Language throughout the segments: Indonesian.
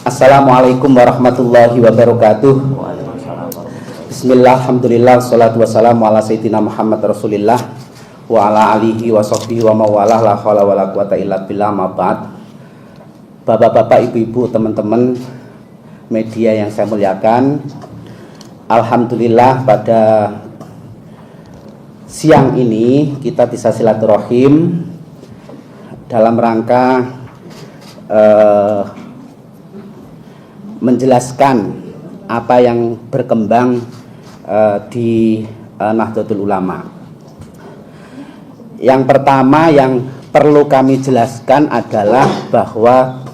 Assalamualaikum warahmatullahi wabarakatuh. Bismillah, alhamdulillah, salatu wassalamu ala sayyidina Muhammad Rasulillah wa ala alihi wa sahbihi wa mawalah, la hawla wa la quwata illa billah, ma ba'd. Bapak-bapak, ibu-ibu, teman-teman media yang saya muliakan, alhamdulillah pada siang ini kita bisa silaturahim dalam rangka menjelaskan apa yang berkembang di Nahdlatul Ulama. Yang pertama yang perlu kami jelaskan adalah bahwa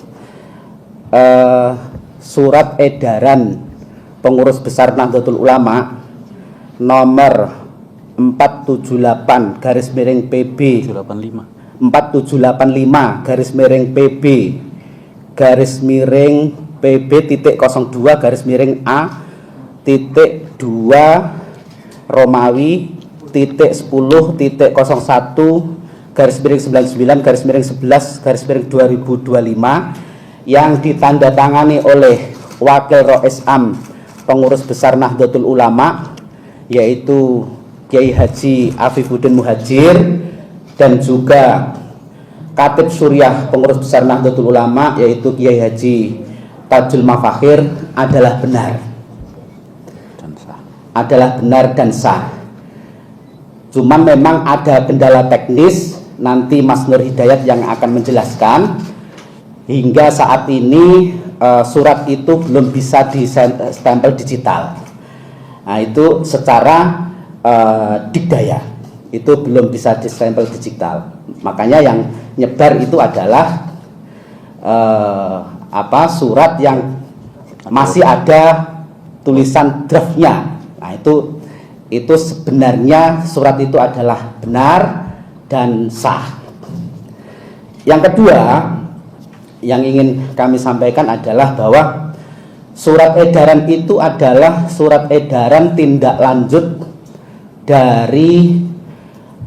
surat edaran pengurus besar Nahdlatul Ulama nomor 478/PB 4785/PB-PB-A-2 Romawi-10-01-99/11/2025 yang ditandatangani oleh Wakil Rois Am Pengurus Besar Nahdlatul Ulama, yaitu Kiai Haji Afifuddin Muhajir, dan juga Khatib Suriah Pengurus Besar Nahdlatul Ulama, yaitu Kiai Haji Tajul Mafakhir, adalah benar dan sah. Cuman memang ada kendala teknis, nanti Mas Nur Hidayat yang akan menjelaskan. Hingga saat ini surat itu belum bisa distempel digital. Nah, itu secara dikdaya itu belum bisa distempel digital. Makanya yang nyebar itu adalah surat yang masih ada tulisan draftnya. Nah, itu sebenarnya surat itu adalah benar dan sah. Yang kedua yang ingin kami sampaikan adalah bahwa surat edaran itu adalah surat edaran tindak lanjut dari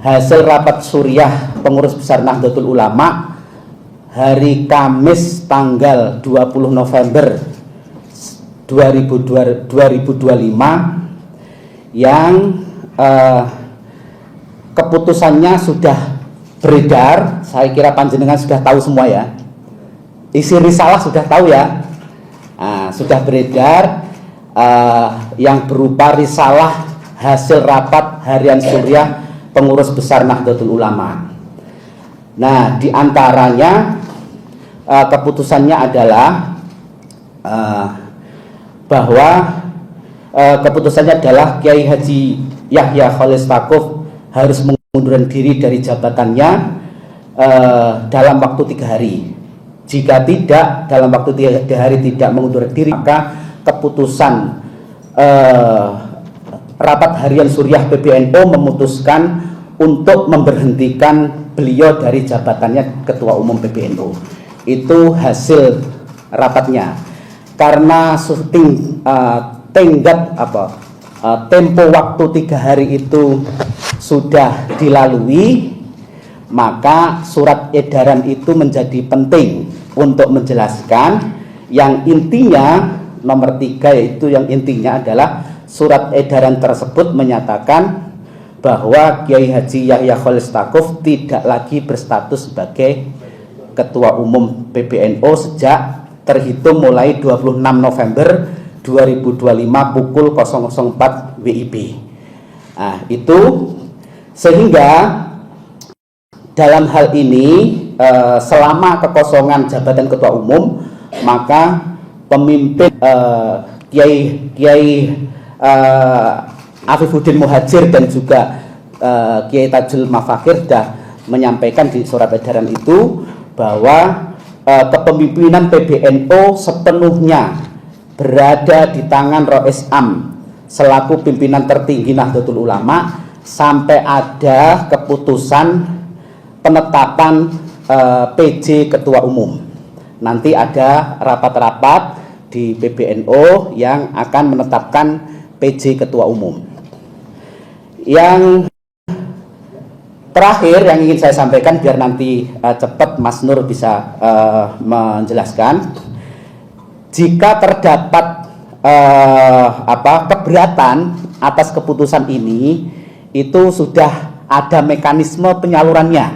hasil rapat suriah Pengurus Besar Nahdlatul Ulama hari Kamis tanggal 20 November 2025 yang keputusannya sudah beredar. Saya kira panjenengan sudah tahu semua ya. Isi risalah sudah tahu ya. Sudah beredar yang berupa risalah hasil rapat harian suriah Pengurus Besar Nahdlatul Ulama. Nah, diantaranya keputusannya adalah bahwa keputusannya adalah Kiai Haji Yahya Khalil Stakuf harus mengundurkan diri dari jabatannya dalam waktu 3 hari. Jika tidak dalam waktu 3 hari tidak mengundurkan diri, maka keputusan rapat harian suriah PBNU memutuskan untuk memberhentikan beliau dari jabatannya Ketua Umum PBNU. Itu hasil rapatnya. Karena tempo waktu 3 hari itu sudah dilalui, maka surat edaran itu menjadi penting untuk menjelaskan yang intinya nomor 3, yaitu yang intinya adalah surat edaran tersebut menyatakan bahwa Kiai Haji Yahya Khalil Stakuf tidak lagi berstatus sebagai Ketua Umum PBNU sejak terhitung mulai 26 November 2025 pukul 004 WIB. Nah, itu sehingga dalam hal ini selama kekosongan jabatan Ketua Umum, maka pemimpin Kiai Afifuddin Muhajir dan juga Kiai Tajul Mafakhir sudah menyampaikan di surat edaran itu bahwa kepemimpinan PBNU sepenuhnya berada di tangan Rois Am selaku pimpinan tertinggi Nahdlatul Ulama sampai ada keputusan penetapan PJ Ketua Umum. Nanti ada rapat-rapat di PBNU yang akan menetapkan PJ Ketua Umum. Yang terakhir yang ingin saya sampaikan biar nanti cepat Mas Nur bisa menjelaskan. jika terdapat keberatan atas keputusan ini, itu sudah ada mekanisme penyalurannya,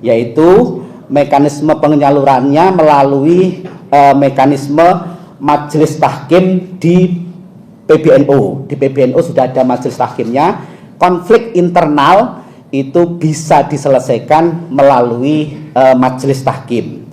yaitu mekanisme penyalurannya melalui mekanisme majelis tahkim di PBNU. Di PBNU sudah ada majelis tahkimnya. Konflik internal itu bisa diselesaikan melalui majelis tahkim.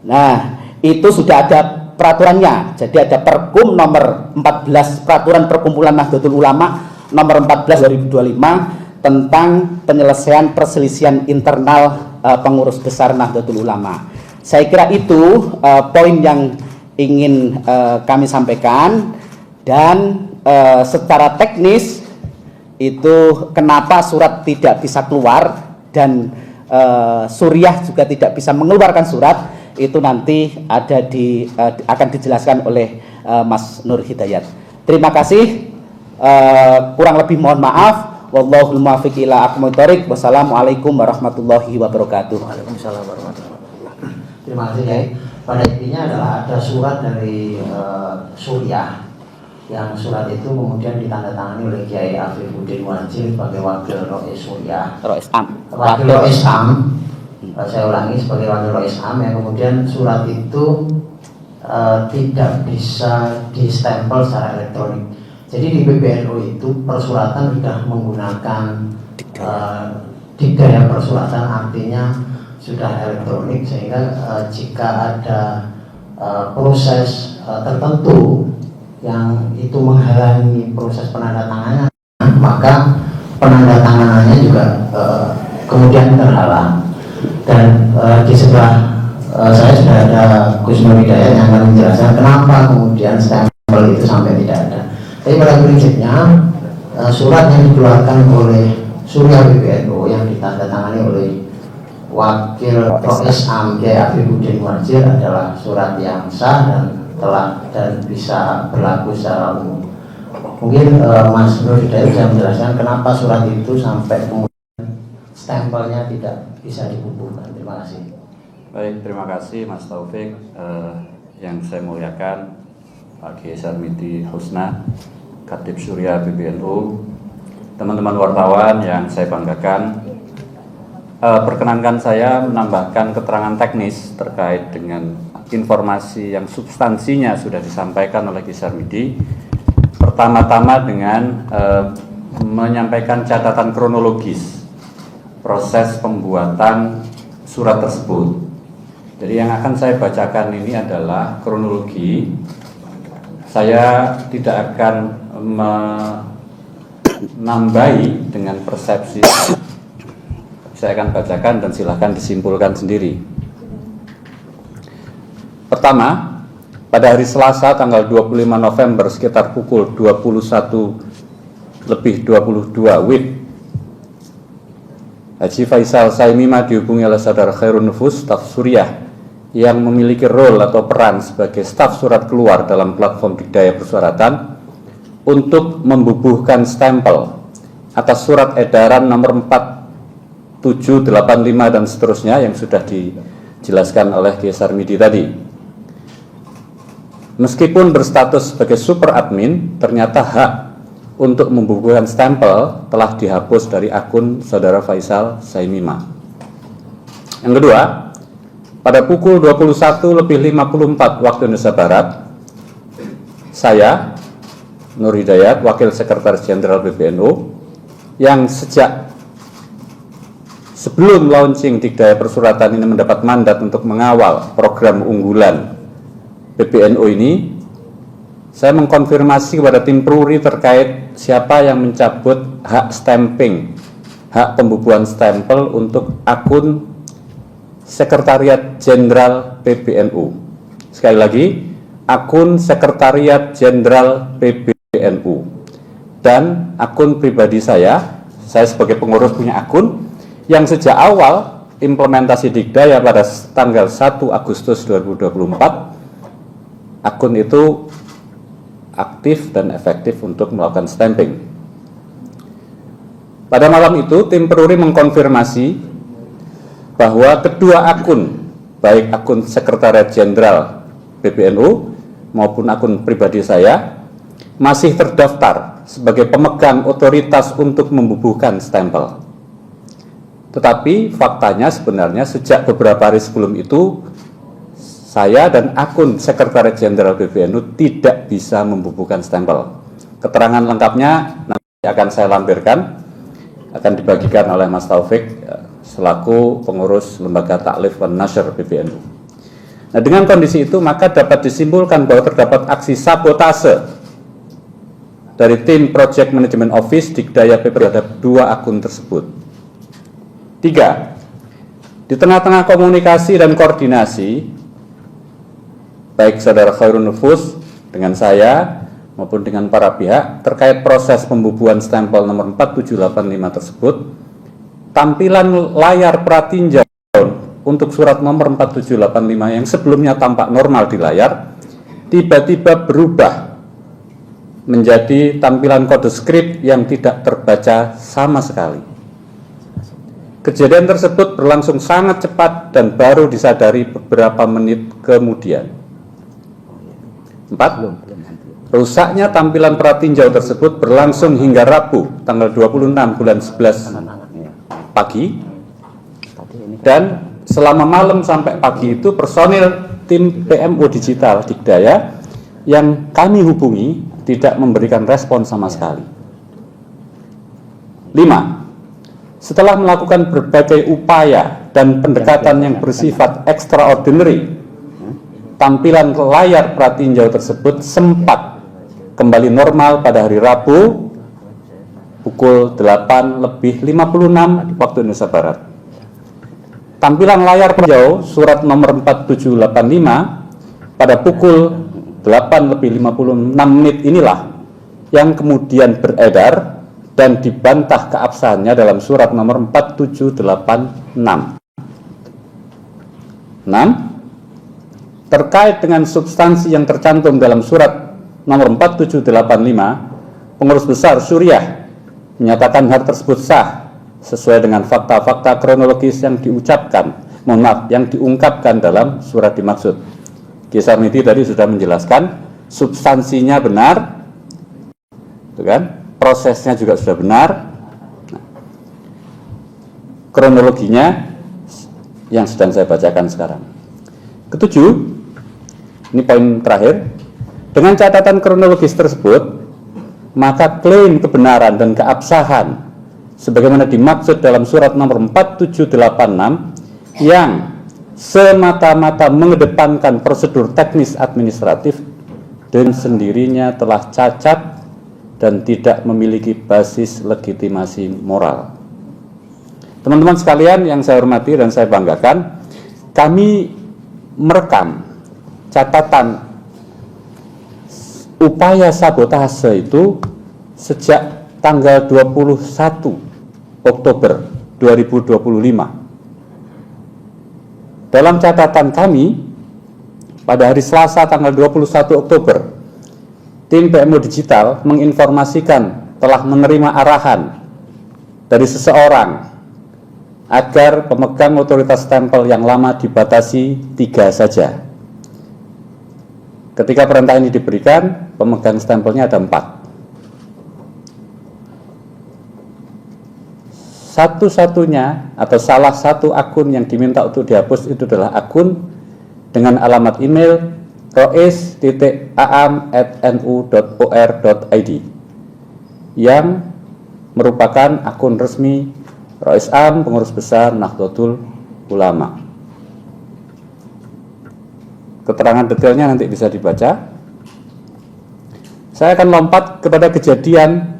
Nah, itu sudah ada peraturannya. Jadi ada Perkum nomor 14, Peraturan Perkumpulan Nahdlatul Ulama nomor 14 2025 tentang penyelesaian perselisihan internal pengurus besar Nahdlatul Ulama. Saya kira itu poin yang ingin kami sampaikan. Dan secara teknis itu kenapa surat tidak bisa keluar dan Suriah juga tidak bisa mengeluarkan surat, itu nanti akan dijelaskan oleh Mas Nur Hidayat. Terima kasih. Kurang lebih mohon maaf. Wallahul muwaffiq ila aqwamit thoriq. Wassalamualaikum warahmatullahi wabarakatuh. Waalaikumsalam warahmatullahi wabarakatuh. Terima kasih, Kiai. Pada intinya adalah ada surat dari Suriah, yang surat itu kemudian ditandatangani oleh Kiai Afifuddin Muhajir sebagai wakil Rois Suriah. Wakil Rois Am. Saya ulangi, sebagai wakil Rois Am, yang kemudian surat itu tidak bisa distempel secara elektronik. Jadi di PBNU itu persuratan sudah menggunakan dikdaya persuratan, artinya sudah elektronik, sehingga jika ada proses tertentu yang itu menghalangi proses penandatanganan, maka penandatanganannya juga kemudian terhalang. Dan di sebelah saya sudah ada Gus Nur Hidayat yang akan menjelaskan kenapa kemudian stempel itu sampai tidak ada. Tapi pada prinsipnya surat yang dikeluarkan oleh Suriah PBNU yang ditandatangani oleh Wakil Rois Am Kiai Afifuddin Muhajir adalah surat yang sah dan bisa berlaku secara umum. Mungkin Mas Nur Hidayat bisa menjelaskan kenapa surat itu sampai kemudian stempelnya tidak bisa dibubuhkan. Terima kasih. Baik, terima kasih Mas Taufik. Yang saya muliakan Pak Kiai Sarmidi Husna, Khatib Suriah PBNU, teman-teman wartawan yang saya banggakan. Perkenankan saya menambahkan keterangan teknis terkait dengan informasi yang substansinya sudah disampaikan oleh Kiai Sarmidi. Pertama-tama dengan menyampaikan catatan kronologis proses pembuatan surat tersebut. Jadi yang akan saya bacakan ini adalah kronologi. Saya tidak akan menambahi dengan persepsi. Saya akan bacakan dan silahkan disimpulkan sendiri. Pertama, pada hari Selasa tanggal 25 November sekitar pukul 21:22 WIB, Haji Faisal Saimima dihubungi oleh Saudara Khairun Nufus, staf Suriah yang memiliki role atau peran sebagai staf surat keluar dalam platform Dikdaya Persuratan untuk membubuhkan stempel atas surat edaran nomor 4785 dan seterusnya yang sudah dijelaskan oleh Kiai Sarmidi tadi. Meskipun berstatus sebagai super admin, ternyata hak untuk membubuhkan stempel telah dihapus dari akun Saudara Faisal Saimima. Yang kedua, pada pukul 21:54 waktu Indonesia Barat, saya, Nur Hidayat, Wakil Sekretaris Jenderal PBNU, yang sejak sebelum launching Dikdaya Persuratan ini mendapat mandat untuk mengawal program unggulan PBNU ini, saya mengkonfirmasi kepada tim Pruri terkait siapa yang mencabut hak stamping, hak pembubuhan stempel untuk akun Sekretariat Jenderal PBNU. Sekali lagi, akun Sekretariat Jenderal PBNU dan akun pribadi saya sebagai pengurus punya akun yang sejak awal implementasi Dikdaya pada tanggal 1 Agustus 2024, akun itu aktif dan efektif untuk melakukan stamping. Pada malam itu, tim Peruri mengkonfirmasi bahwa kedua akun, baik akun Sekretariat Jenderal PBNU maupun akun pribadi saya masih terdaftar sebagai pemegang otoritas untuk membubuhkan stempel. Tetapi faktanya sebenarnya sejak beberapa hari sebelum itu, saya dan akun Sekretaris Jenderal PBNU tidak bisa membubuhkan stempel. Keterangan lengkapnya nanti akan saya lampirkan, akan dibagikan oleh Mas Taufik selaku pengurus Lembaga Taklif dan Nasyr PBNU. Nah, dengan kondisi itu maka dapat disimpulkan bahwa terdapat aksi sabotase dari tim Project Management Office Dikdaya PP terhadap 2 akun tersebut. 3. Di tengah-tengah komunikasi dan koordinasi, baik Saudara Khairun Nufus dengan saya maupun dengan para pihak terkait proses pembubuhan stempel nomor 4785 tersebut, tampilan layar pratinjau untuk surat nomor 4785 yang sebelumnya tampak normal di layar tiba-tiba berubah menjadi tampilan kode skrip yang tidak terbaca sama sekali. Kejadian tersebut berlangsung sangat cepat dan baru disadari beberapa menit kemudian. 4. Rusaknya tampilan pratinjau tersebut berlangsung hingga Rabu tanggal 26 bulan 11 pagi, dan selama malam sampai pagi itu personil tim PMO Digital Dikdaya yang kami hubungi tidak memberikan respon sama sekali. 5. Setelah melakukan berbagai upaya dan pendekatan yang bersifat extraordinary, tampilan layar pratinjau tersebut sempat kembali normal pada hari Rabu pukul 8:56 waktu Indonesia Barat. Tampilan layar pratinjau surat nomor 4785 pada pukul 8:56 inilah yang kemudian beredar dan dibantah keabsahannya dalam surat nomor 4786. 6. Terkait dengan substansi yang tercantum dalam surat nomor 4785, Pengurus Besar Suriah menyatakan hal tersebut sah sesuai dengan fakta-fakta kronologis yang yang diungkapkan dalam surat dimaksud. Kisar Niti tadi sudah menjelaskan substansinya benar, itu kan? Prosesnya juga sudah benar. Nah, kronologinya yang sedang saya bacakan sekarang. Ketujuh, ini poin terakhir. Dengan catatan kronologis tersebut, maka klaim kebenaran dan keabsahan sebagaimana dimaksud dalam surat nomor 4786 yang semata-mata mengedepankan prosedur teknis administratif dengan sendirinya telah cacat dan tidak memiliki basis legitimasi moral. Teman-teman sekalian yang saya hormati dan saya banggakan, kami merekam catatan upaya sabotase itu sejak tanggal 21 Oktober 2025. Dalam catatan kami, pada hari Selasa tanggal 21 Oktober, tim PMO Digital menginformasikan telah menerima arahan dari seseorang agar pemegang otoritas stempel yang lama dibatasi 3 saja. Ketika perintah ini diberikan, pemegang stempelnya ada 4. Satu-satunya atau salah satu akun yang diminta untuk dihapus itu adalah akun dengan alamat email rois.aam@nu.or.id yang merupakan akun resmi Rois Am, Pengurus Besar Nahdlatul Ulama. Keterangan detailnya nanti bisa dibaca. Saya akan lompat kepada kejadian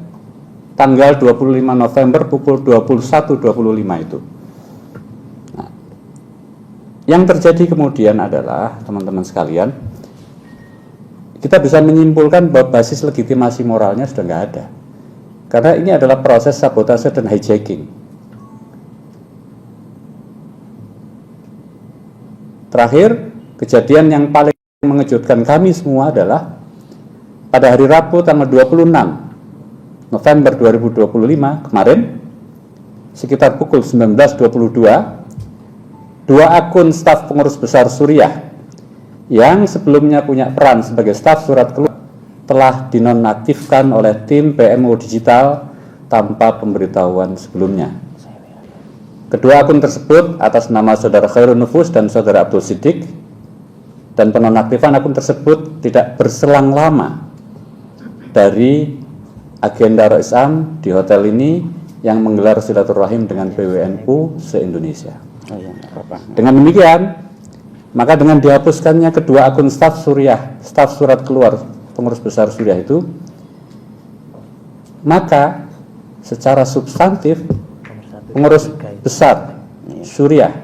tanggal 25 November pukul 21.25 itu. Nah, yang terjadi kemudian adalah, teman-teman sekalian, kita bisa menyimpulkan bahwa basis legitimasi moralnya sudah nggak ada. Karena ini adalah proses sabotase dan hijacking. Terakhir, kejadian yang paling mengejutkan kami semua adalah pada hari Rabu tanggal 26 November 2025 kemarin, sekitar pukul 19.22, 2 akun staf Pengurus Besar Suriah yang sebelumnya punya peran sebagai staf surat keluar telah dinonaktifkan oleh tim PMO Digital tanpa pemberitahuan sebelumnya. Kedua akun tersebut atas nama saudara Khairun Nufus dan saudara Abdul Siddiq, dan penonaktifan akun tersebut tidak berselang lama dari agenda Roisam di hotel ini yang menggelar silaturahim dengan PWNU se-Indonesia. Dengan demikian, maka dengan dihapuskannya kedua akun staf surat keluar pengurus besar Suriah itu, maka secara substantif pengurus besar Suriah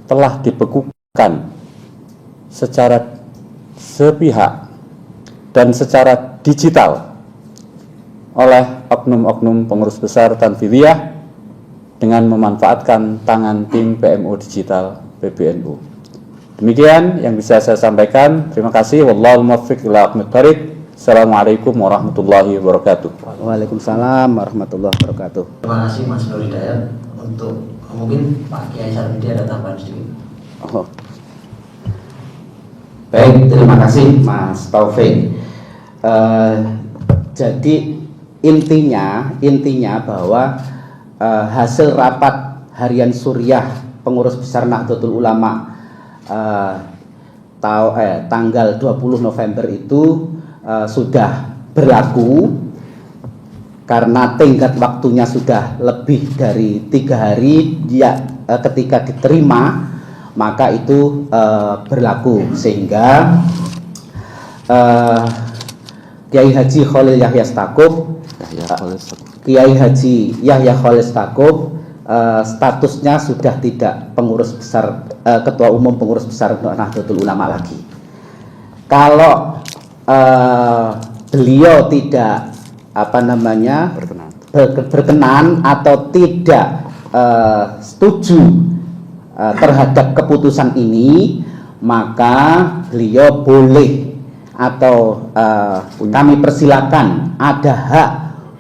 telah dibekukan secara sepihak dan secara digital oleh oknum-oknum pengurus besar Tanfidiyah dengan memanfaatkan tangan tim PMO Digital PBNU. Demikian yang bisa saya sampaikan. Terima kasih. Wallahul muwaffiq ila aqwamit thoriq. Assalamualaikum warahmatullahi wabarakatuh. Waalaikumsalam warahmatullahi wabarakatuh. Terima kasih Mas Nur Hidayat. Untuk mungkin Pak Kiai Sarmidi ada tambahan sedikit. Oh. Baik, terima kasih Mas Taufik. Jadi intinya bahwa hasil rapat harian Suriah pengurus besar Nahdlatul Ulama tanggal 20 November itu sudah berlaku karena tenggat waktunya sudah lebih dari 3 hari ketika diterima, maka itu berlaku, sehingga Kiai Haji Khalil Yahya Stakuf Kiai Haji Yahya Khalil Stakuf statusnya sudah tidak pengurus besar, ketua umum pengurus besar Nahdlatul Ulama lagi. Kalau beliau tidak berkenan atau tidak setuju terhadap keputusan ini, maka beliau boleh atau kami persilakan ada hak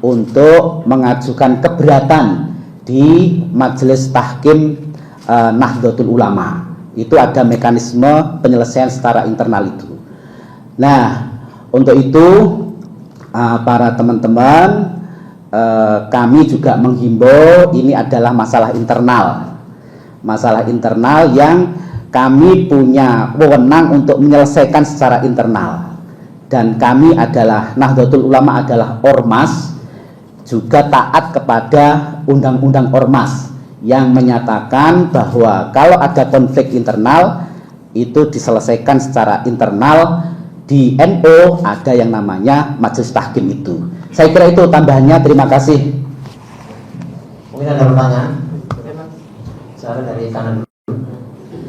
untuk mengajukan keberatan di Majelis Tahkim Nahdlatul Ulama. Itu ada mekanisme penyelesaian secara internal itu. Nah, untuk itu para teman-teman, kami juga menghimbau, ini adalah masalah internal yang kami punya wewenang untuk menyelesaikan secara internal, dan kami adalah Nahdlatul Ulama adalah ormas, juga taat kepada undang-undang ormas yang menyatakan bahwa kalau ada konflik internal itu diselesaikan secara internal. Di NU ada yang namanya Majelis Tahkim itu. Saya kira itu tambahannya. Terima kasih. Mungkin ada pertanyaan? Saya dari kanan dulu.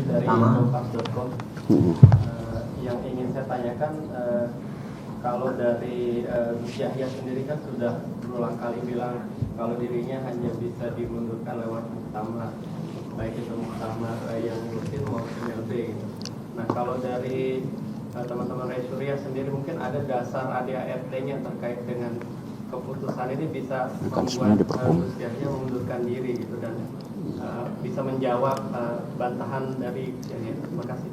Dari Kompas.com. Yang ingin saya tanyakan, kalau dari Gus Yahya sendiri kan sudah berulang kali bilang kalau dirinya hanya bisa dimundurkan lewat muktamar, baik itu muktamar yang rutin maupun LB gitu. Nah, kalau dari teman-teman Rai Suriah sendiri mungkin ada dasar ADART-nya terkait dengan keputusan ini bisa membuat Gus Yahya mengundurkan diri gitu, dan bisa menjawab bantahan dari Gus Yahya. Terima kasih.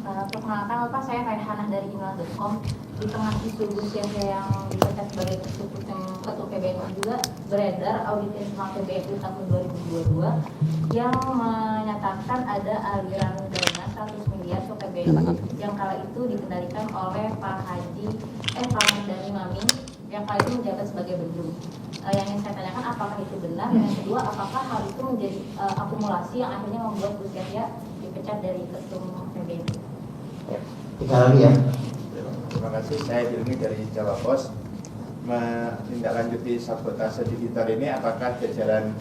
Perkenalkan Bapak, saya Raihanah dari email.com. Di tengah isu Gus Yahya yang dipecat sebagai ketua PBNU juga beredar audit internal PBNU tahun 2022 yang menyatakan ada aliran dana 100 miliar ke PBNU yang kala itu dikendalikan oleh Pak Mardhani Maming yang kala itu menjabat sebagai Bendung. Yang ingin saya tanyakan, apakah itu benar? Dan yang kedua, apakah hal itu menjadi akumulasi yang akhirnya membuat Gus Yahya dipecat dari ketua PBNU? Tiga lagi ya. Terima kasih. Saya Hilmi dari Jawa Pos. Menindaklanjuti sabotase digital ini, apakah jajaran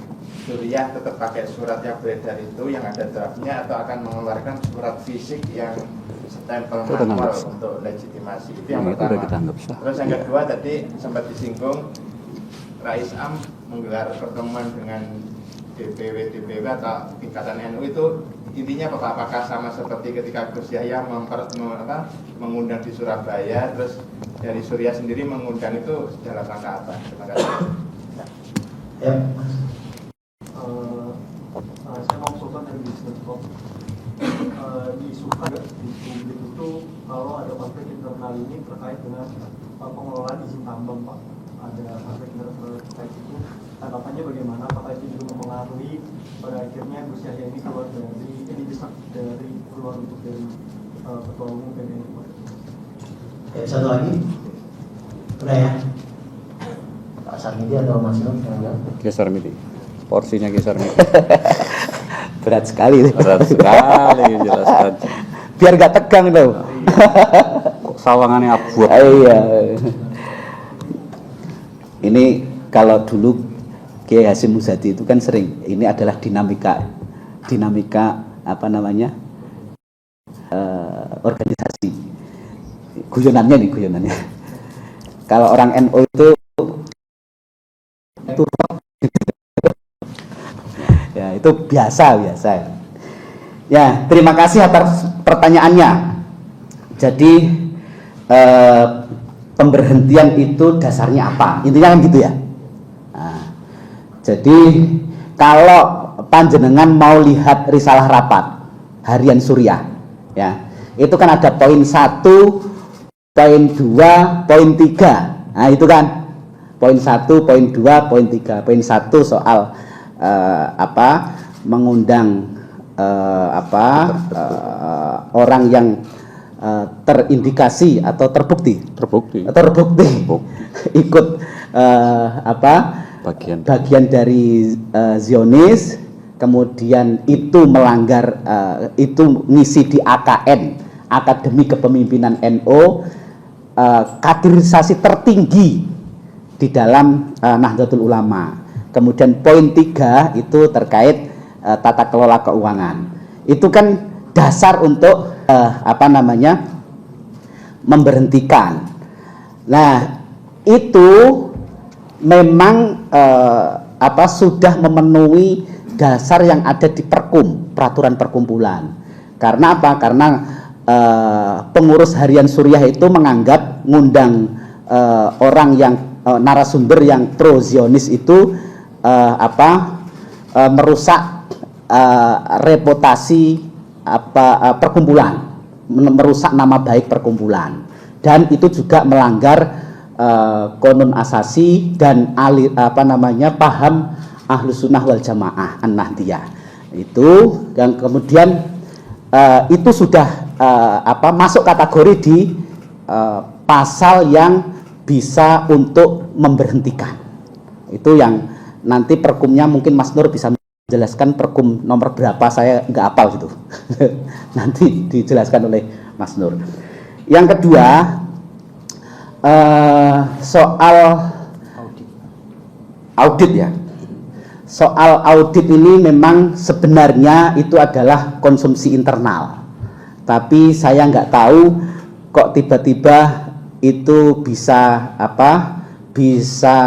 Suriah tetap pakai surat yang beredar itu yang ada draftnya, atau akan mengeluarkan surat fisik yang stempel manual untuk legitimasi? Itu yang pertama. Terus yang kedua, tadi sempat disinggung Rais Am menggelar pertemuan dengan DPW atau tingkatan NU, itu intinya apakah sama seperti ketika Gus Yahya mengundang di Surabaya, terus dari Suriah sendiri mengundang itu dalam rangka apa? Terima kasih. Ya. Saya mau mengusulkan dari diisukan di publik itu kalau ada konflik internal ini terkait dengan pengelolaan izin tambang, Pak. Ada konflik internal terkait itu, tanggapannya bagaimana? Apakah itu juga mempengaruhi pada akhirnya Gus Yahya ini keluar dari keluar untuk dari ketua umum PBNU? Satu lagi, udah ya. Pak Sarmidi atau Mas Nur yang jawab? Geser Midi. Porsinya geser Midi. Berat sekali. Berat sekali jelaskan. Biar gak tegang tuh. Kok sawangannya abot. Iya. Ini kalau dulu Kiai Hasyim Muzadi itu kan sering. Ini adalah dinamika apa namanya organisasi. Guyonannya. Kalau orang NU itu ya itu biasa. Ya, terima kasih atas pertanyaannya. Jadi pemberhentian itu dasarnya apa? Intinya kan gitu ya. Nah, jadi kalau panjenengan mau lihat risalah rapat harian Suriah, ya itu kan ada poin 1, poin 2, poin 3. Nah itu kan poin 1, poin 2, poin 3. Poin 1 soal mengundang orang yang terindikasi atau terbukti ikut bagian dari Zionis, kemudian itu melanggar itu ngisi di AKN, Akademi Kepemimpinan NU, kaderisasi tertinggi di dalam Nahdlatul Ulama. Kemudian poin 3 itu terkait tata kelola keuangan. Itu kan dasar untuk memberhentikan. Nah, itu memang sudah memenuhi dasar yang ada di peraturan perkumpulan. Karena apa? Karena pengurus harian Suriah itu menganggap ngundang orang yang narasumber yang pro Zionis itu merusak reputasi perkumpulan, merusak nama baik perkumpulan, dan itu juga melanggar konun asasi dan paham Ahlus Sunnah wal Jamaah An-Nahdiyah. Itu yang kemudian itu sudah masuk kategori di pasal yang bisa untuk memberhentikan. Itu yang nanti perkumnya mungkin Mas Nur bisa menjelaskan perkum nomor berapa, saya nggak hafal gitu. Nanti dijelaskan oleh Mas Nur. Yang kedua, soal audit ya. Soal audit ini memang sebenarnya itu adalah konsumsi internal. Tapi saya nggak tahu kok tiba-tiba itu bisa bisa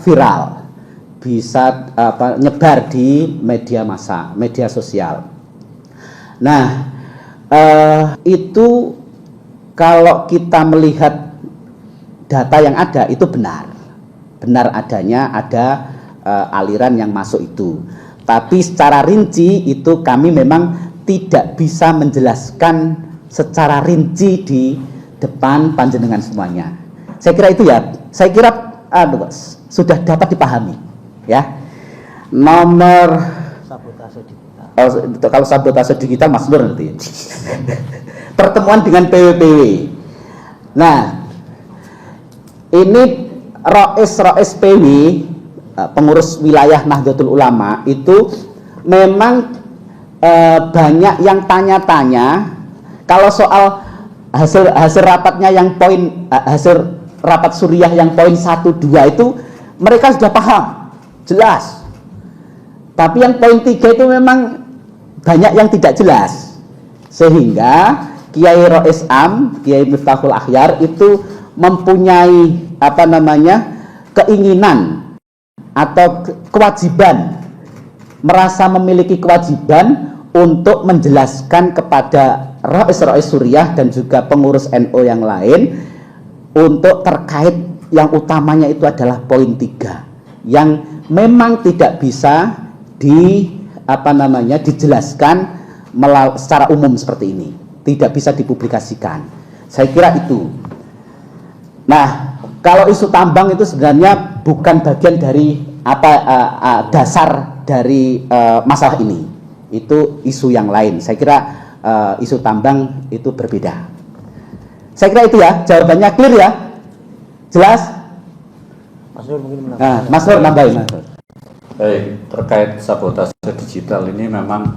viral, bisa nyebar di media massa, media sosial. Nah, itu kalau kita melihat data yang ada itu benar adanya ada aliran yang masuk itu. Tapi secara rinci itu kami memang tidak bisa menjelaskan secara rinci di depan panjenengan semuanya. Saya kira itu ya. Saya kira sudah dapat dipahami ya. Nomor sabotase digital. Kalau sabotase digital Mas Nur nanti. Pertemuan dengan PWPW. Nah, ini Rois PW, pengurus wilayah Nahdlatul Ulama itu memang banyak yang tanya-tanya kalau soal hasil rapatnya yang hasil rapat Suriah yang poin 1, 2 itu mereka sudah paham jelas, tapi yang poin 3 itu memang banyak yang tidak jelas, sehingga Kiai Rois Am, Kiai Miftahul Akhyar itu mempunyai keinginan atau kewajiban, merasa memiliki kewajiban untuk menjelaskan kepada Rois Suriah dan juga pengurus NU yang lain untuk terkait yang utamanya itu adalah poin 3 yang memang tidak bisa dijelaskan secara umum seperti ini, tidak bisa dipublikasikan. Saya kira itu. Nah, kalau isu tambang itu sebenarnya bukan bagian dari dasar dari masalah ini. Itu isu yang lain. Saya kira isu tambang itu berbeda. Saya kira itu ya, jawabannya clear ya, jelas. Mas Nur mungkin menambahkan. Nah, Mas Nur nambahin. Baik, terkait sabotase digital ini memang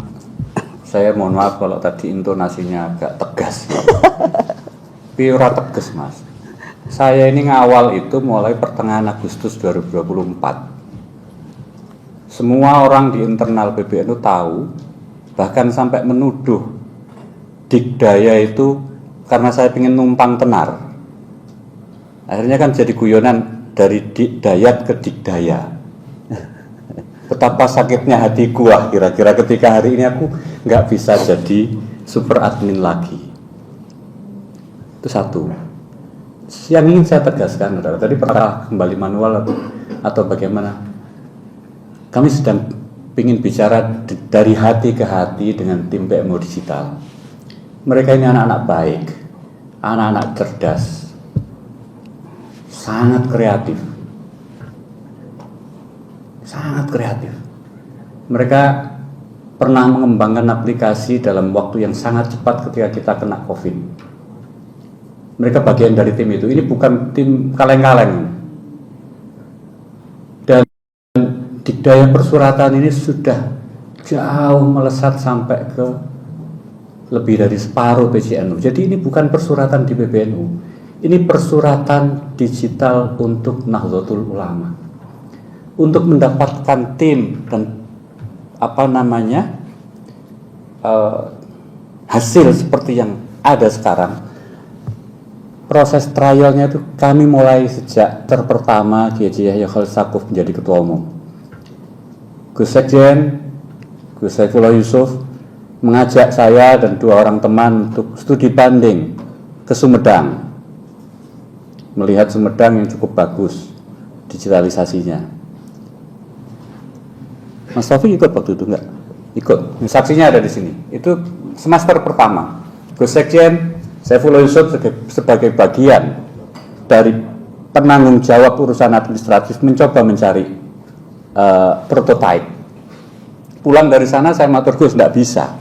saya mohon maaf kalau tadi intonasinya agak tegas. Piora tegas, Mas. Saya ini ngawal itu mulai pertengahan Agustus 2024. Semua orang di internal PBNU tahu, bahkan sampai menuduh Dikdaya itu karena saya ingin numpang tenar. Akhirnya kan jadi guyonan dari Dikdayat ke Dikdaya. Betapa sakitnya hatiku kira-kira ketika hari ini aku nggak bisa jadi super admin lagi. Itu satu. Yang ingin saya tegaskan adalah tadi perkara kembali manual atau bagaimana. Kami sedang ingin bicara dari hati ke hati dengan tim PMO Digital. Mereka ini anak-anak baik, anak-anak cerdas, sangat kreatif. Sangat kreatif. Mereka pernah mengembangkan aplikasi dalam waktu yang sangat cepat ketika kita kena COVID. Mereka bagian dari tim itu. Ini bukan tim kaleng-kaleng. Dan Dikdaya persuratan ini sudah jauh melesat sampai ke lebih dari separuh PJNU. Jadi ini bukan persuratan di PBNU. Ini persuratan digital untuk Nahdlatul Ulama. Untuk mendapatkan tim dan hasil seperti yang ada sekarang, proses trialnya itu kami mulai sejak terpertama Kiai Yahya Khalil Stakuf menjadi ketua umum. Gus Sekjen, Gus Saifullah Yusuf mengajak saya dan 2 orang teman untuk studi banding ke Sumedang, melihat Sumedang yang cukup bagus digitalisasinya. Mas Taufik ikut waktu itu enggak? Ikut. Saksinya ada di sini. Itu semester pertama. Gus Sekjen, Saifullah Yusuf sebagai bagian dari penanggung jawab urusan administratif mencoba mencari prototipe. Pulang dari sana saya matur Gus, enggak bisa.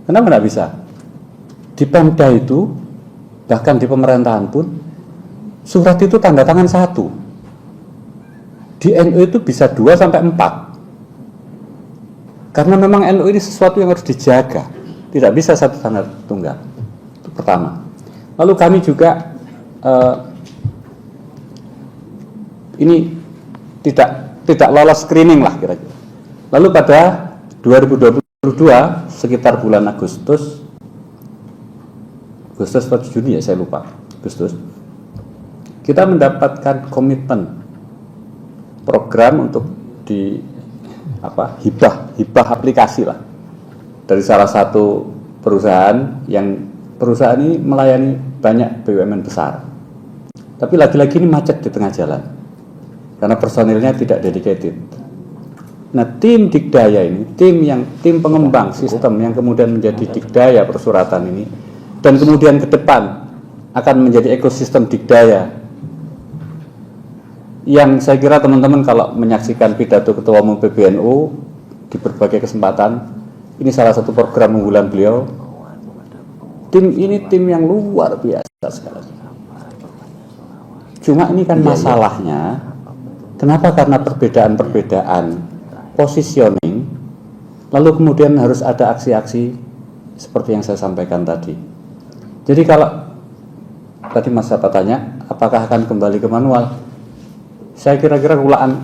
Kenapa enggak bisa? Di Pemda itu, bahkan di pemerintahan pun, surat itu tanda tangan 1. Di NU itu bisa 2 sampai 4. Karena memang NU ini sesuatu yang harus dijaga, tidak bisa satu tanda tunggal. Itu pertama. Lalu kami juga ini tidak lolos screening lah kira-kira. Lalu pada 2022 sekitar bulan Agustus atau Juni ya, saya lupa, Agustus, kita mendapatkan komitmen program untuk hibah aplikasi lah dari salah satu perusahaan ini melayani banyak BUMN besar. Tapi lagi-lagi ini macet di tengah jalan karena personilnya tidak dedicated. Nah, tim Dikdaya ini, tim pengembang sistem yang kemudian menjadi Dikdaya persuratan ini, dan kemudian ke depan akan menjadi ekosistem Dikdaya, yang saya kira teman-teman kalau menyaksikan pidato Ketua Umum PBNU di berbagai kesempatan, ini salah satu program unggulan beliau. Tim ini tim yang luar biasa sekali. Cuma ini kan masalahnya, kenapa? Karena perbedaan-perbedaan positioning, lalu kemudian harus ada aksi-aksi seperti yang saya sampaikan tadi. Jadi kalau tadi Mas Sapa tanya, apakah akan kembali ke manual? Saya kira-kira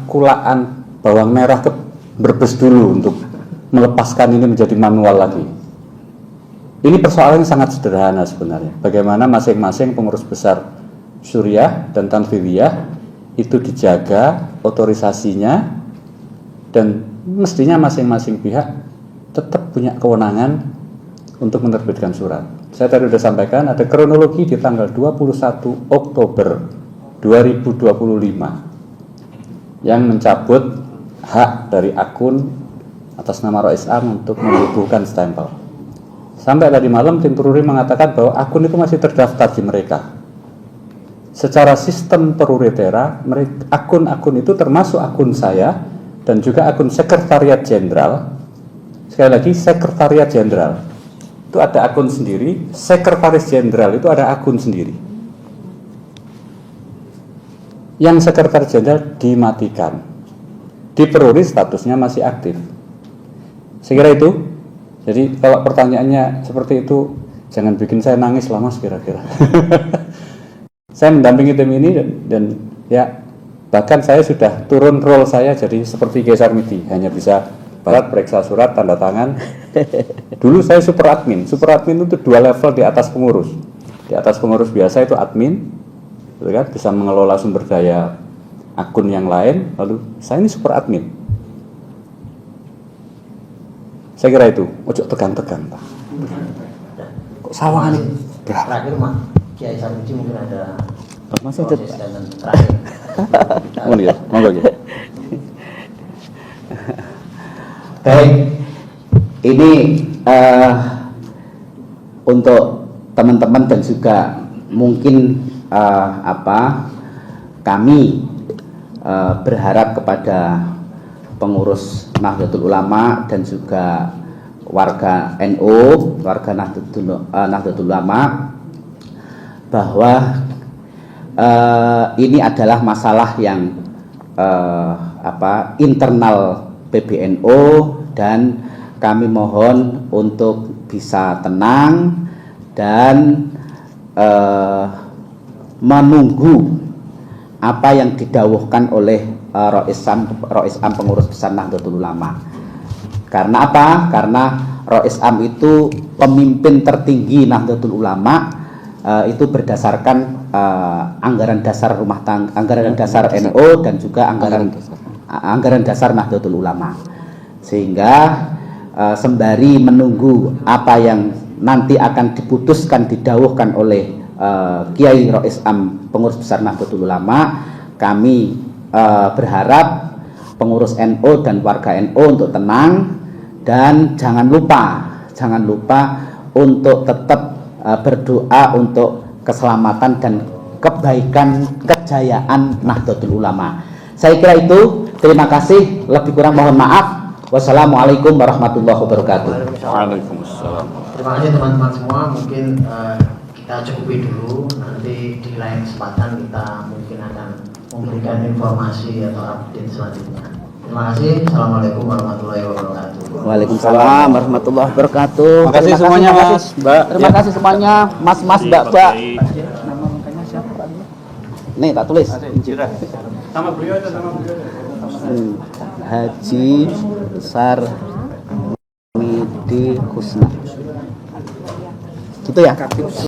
kulaan bawang merah ke Brebes dulu untuk melepaskan ini menjadi manual lagi. Ini persoalan yang sangat sederhana sebenarnya. Bagaimana masing-masing pengurus besar Suriah dan Tanfidiyah itu dijaga otorisasinya, dan mestinya masing-masing pihak tetap punya kewenangan untuk menerbitkan surat. Saya tadi sudah sampaikan ada kronologi di tanggal 21 Oktober 2025 yang mencabut hak dari akun atas nama Rois Am untuk membubuhkan stempel. Sampai tadi malam tim Peruri mengatakan bahwa akun itu masih terdaftar di mereka. Secara sistem Peruritera, akun-akun itu termasuk akun saya dan juga akun Sekretariat Jenderal. Sekali lagi, Sekretariat Jenderal itu ada akun sendiri, Sekretaris Jenderal itu ada akun sendiri. Yang Sekretaris Jenderal dimatikan. Di Peruri statusnya masih aktif. Saya kira itu. Jadi kalau pertanyaannya seperti itu, jangan bikin saya nangis lah Mas kira-kira. Saya mendampingi tim ini dan ya bahkan saya sudah turun role saya jadi seperti Gesar Midi, hanya bisa periksa surat, tanda tangan. Dulu saya super admin itu 2 level di atas pengurus. Di atas pengurus biasa itu admin, gitu kan, bisa mengelola sumber daya akun yang lain. Lalu saya ini super admin. Saya kira itu, ojo tegang-tegang Pak. Kok sawangan ini? Terakhir Mak, Kiai Sarmuji mungkin ada Masih proses dan terakhir. Oh iya, monggo aja. Baik, ini untuk teman-teman dan juga mungkin kami berharap kepada pengurus Nahdlatul Ulama dan juga warga NU, warga Nahdlatul Ulama, bahwa ini adalah masalah yang internal PBNU dan kami mohon untuk bisa tenang dan menunggu apa yang didawuhkan oleh Rois Am pengurus besar Nahdlatul Ulama. Karena apa? Karena Rois Am itu pemimpin tertinggi Nahdlatul Ulama, itu berdasarkan anggaran dasar rumah tangga, anggaran dasar NU dan juga anggaran dasar Nahdlatul Ulama. Sehingga sembari menunggu apa yang nanti akan diputuskan, didawuhkan oleh Kiai Rois Am pengurus besar Nahdlatul Ulama, kami berharap pengurus NU dan warga NU untuk tenang dan jangan lupa untuk tetap berdoa untuk keselamatan dan kebaikan kejayaan Nahdlatul Ulama. Saya kira itu. Terima kasih. Lebih kurang mohon maaf. Wassalamualaikum warahmatullahi wabarakatuh. Waalaikumsalam. Terima kasih teman-teman semua. Mungkin kita cukupi dulu. Nanti di lain kesempatan kita mungkin akan memberikan informasi atau update selanjutnya. Terima kasih. Assalamualaikum warahmatullahi wabarakatuh. Waalaikumsalam warahmatullahi wabarakatuh. Terima kasih semuanya Mas, Mbak. Terima kasih semuanya Mas, Mbak. Nih tak tulis. Sama beliau aja, sama beliau aja. Haji Sarmidi Husna. Gitu ya.